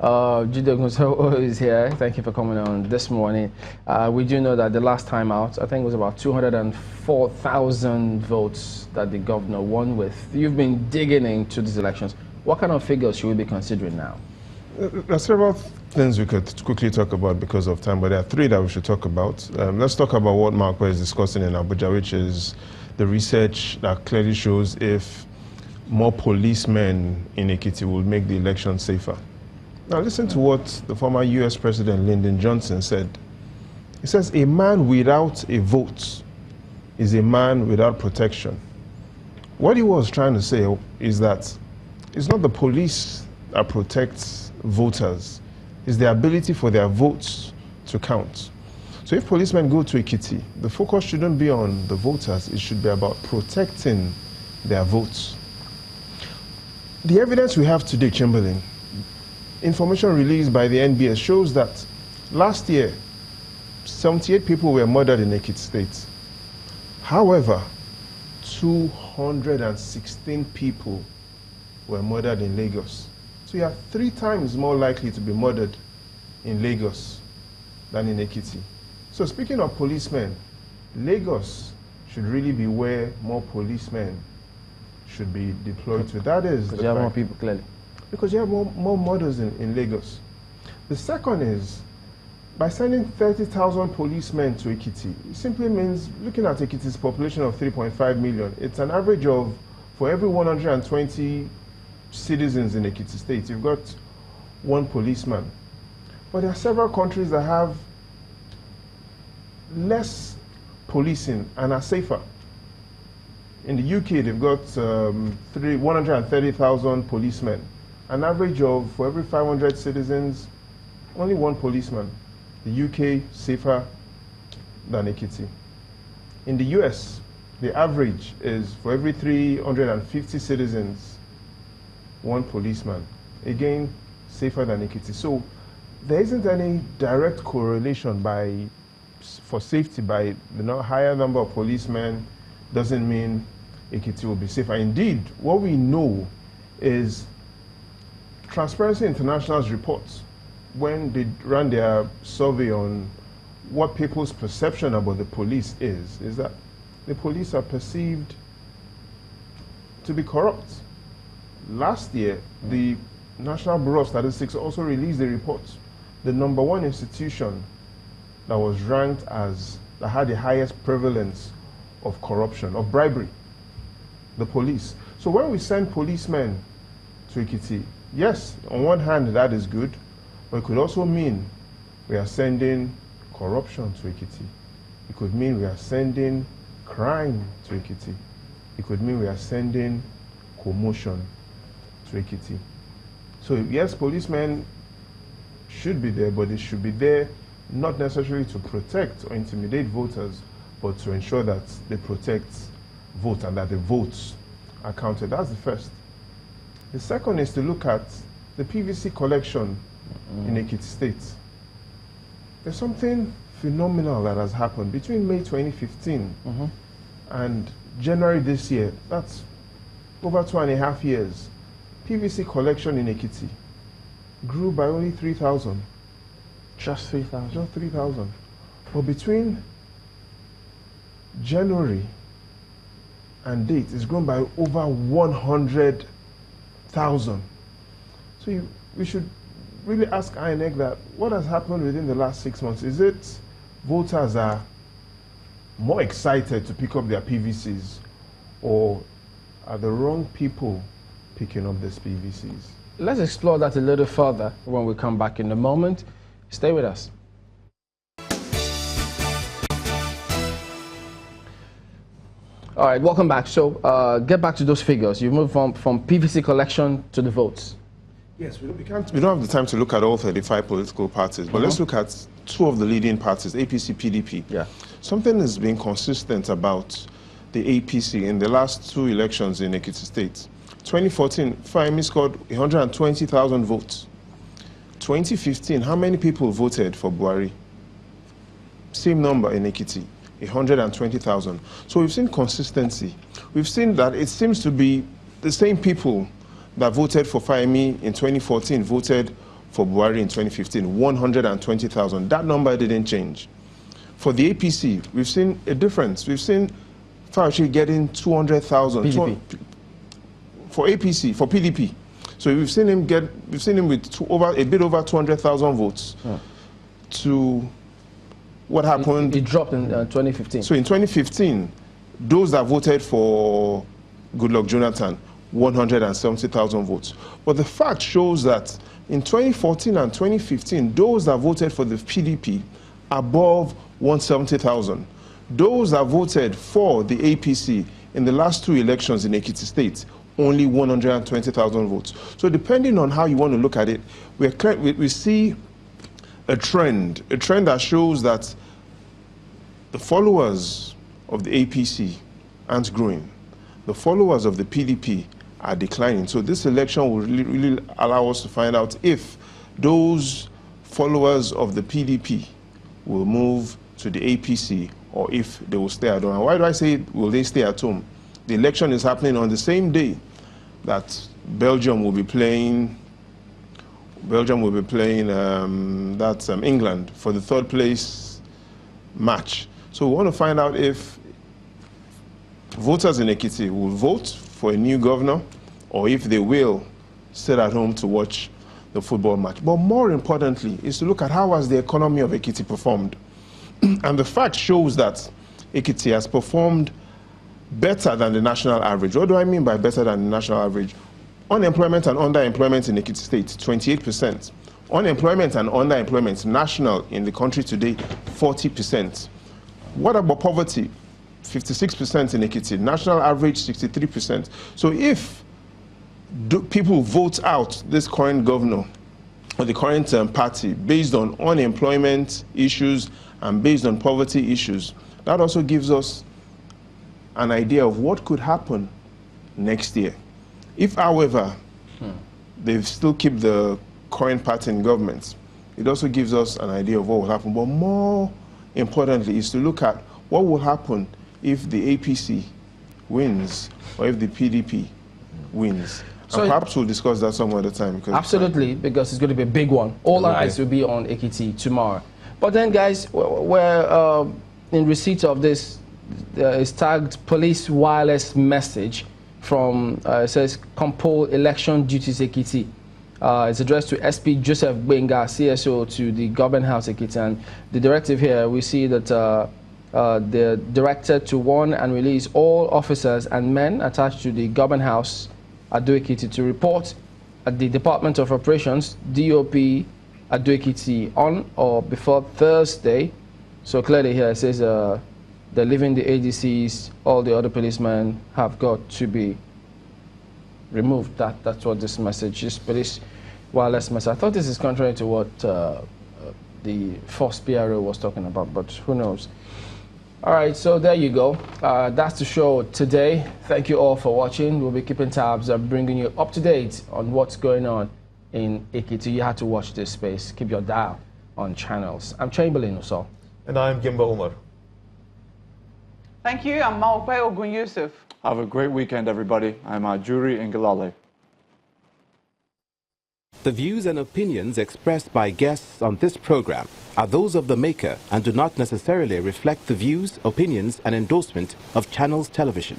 Ogunsanwo is here. Thank you for coming on this morning. We do know that the last time out, I think it was about 204,000 votes that the governor won with. You've been digging into these elections. What kind of figures should we be considering now? There are several things we could quickly talk about because of time, but there are three that we should talk about. Let's talk about what Marco is discussing in Abuja, which is the research that clearly shows if more policemen in Ekiti will make the election safer. Now listen to what the former US President Lyndon Johnson said. He says, a man without a vote is a man without protection. What he was trying to say is that it's not the police that protects voters, it's the ability for their votes to count. So if policemen go to Ekiti, the focus shouldn't be on the voters, it should be about protecting their votes. The evidence we have today, Chamberlain, information released by the NBS shows that last year, 78 people were murdered in Ekiti State. However, 216 people were murdered in Lagos. So you are 3 times more likely to be murdered in Lagos than in Ekiti. So speaking of policemen, Lagos should really be where more policemen should be deployed to. That is because you have more people, clearly. Because you have more murders in Lagos. The second is, by sending 30,000 policemen to Ekiti, it simply means, looking at Ekiti's population of 3.5 million, it's an average of, for every 120 citizens in Ekiti State, you've got 1 policeman. But there are several countries that have less policing and are safer. In the UK, they've got 130,000 policemen. An average of, for every 500 citizens, only 1 policeman. The UK, safer than Ekiti. In the US, the average is, for every 350 citizens, 1 policeman. Again, safer than Ekiti. So there isn't any direct correlation for safety by the higher number of policemen doesn't mean Ekiti will be safer. Indeed, what we know is Transparency International's reports, when they ran their survey on what people's perception about the police is that the police are perceived to be corrupt. Last year, the National Bureau of Statistics also released a report. The #1 institution that was ranked as, that had the highest prevalence of corruption, of bribery, the police. So when we send policemen to Ekiti, yes, on one hand that is good, but it could also mean we are sending corruption to Ekiti. It could mean we are sending crime to Ekiti. It could mean we are sending commotion to Ekiti. So yes, policemen should be there, but they should be there not necessarily to protect or intimidate voters, but to ensure that they protect votes and that the votes are counted. That's the first. The second is to look at the PVC collection in Ekiti State. There's something phenomenal that has happened between May 2015 and January this year. That's over 2.5 years. PVC collection in Ekiti grew by only 3,000. Just 3,000? Just 3,000. But between January and date, it's grown by over 100,000. So we should really ask INEC that, what has happened within the last 6 months? Is it voters are more excited to pick up their PVCs, or are the wrong people picking up these PVCs? Let's explore that a little further when we come back in a moment. Stay with us. All right, welcome back. So get back to those figures. You moved from PVC collection to the votes. Yes, we don't have the time to look at all 35 political parties, but let's look at 2 of the leading parties, APC, PDP. Yeah. Something has been consistent about the APC in the last 2 elections in Ekiti State. 2014, Fahimi scored 120,000 votes. 2015, how many people voted for Buhari? Same number in Ekiti, 120,000. So we've seen consistency. We've seen that it seems to be the same people that voted for Fahimi in 2014 voted for Buhari in 2015, 120,000. That number didn't change. For the APC, we've seen a difference. We've seen Fauci getting 200,000 for APC, for PDP. So we've seen him with a bit over 200,000 votes. To what happened? It dropped in 2015. So in 2015, those that voted for Goodluck Jonathan, 170,000 votes. But the fact shows that in 2014 and 2015, those that voted for the PDP, above 170,000. Those that voted for the APC in the last 2 elections in Ekiti State, only 120,000 votes. So depending on how you want to look at it, we see a trend that shows that the followers of the APC aren't growing. The followers of the PDP are declining. So this election will really allow us to find out if those followers of the PDP will move to the APC or if they will stay at home. And why do I say will they stay at home? The election is happening on the same day that Belgium will be playing England for the 3rd place match. So we want to find out if voters in Ekiti will vote for a new governor or if they will sit at home to watch the football match. But more importantly is to look at how has the economy of Ekiti performed. And the fact shows that Ekiti has performed better than the national average. What do I mean by better than the national average? Unemployment and underemployment in Ekiti State, 28%. Unemployment and underemployment national in the country today, 40%. What about poverty? 56% in Ekiti. National average, 63%. So if people vote out this current governor or the current party based on unemployment issues and based on poverty issues, that also gives us an idea of what could happen next year. If, however, they still keep the current party in government, it also gives us an idea of what will happen. But more importantly is to look at what will happen if the APC wins or if the PDP wins. So and perhaps we'll discuss that some other time. Absolutely, because it's going to be a big one. All eyes will be on Ekiti tomorrow. But then, guys, we're in receipt of this is tagged police wireless message from, it says, Compol Election Duties Ekiti. It's addressed to SP Joseph Benga, CSO, to the Government House Ekiti. And the directive here, we see that they're directed to warn and release all officers and men attached to the Government House Ado Ekiti to report at the Department of Operations, DOP Ado Ekiti, on or before Thursday. So clearly here it says they're leaving the ADCs, all the other policemen have got to be removed. That's what this message is, police wireless message. I thought this is contrary to what the first PRO was talking about, but who knows. All right, so there you go. That's the show today. Thank you all for watching. We'll be keeping tabs and bringing you up to date on what's going on in Ekiti. You have to watch this space. Keep your dial on channels. I'm Chamberlain Uso. And I'm Gimba Umar. Thank you. I'm Maope Ogun Yusuf. Have a great weekend, everybody. I'm Ajuri Ngalale. The views and opinions expressed by guests on this program are those of the maker and do not necessarily reflect the views, opinions, and endorsement of Channels Television.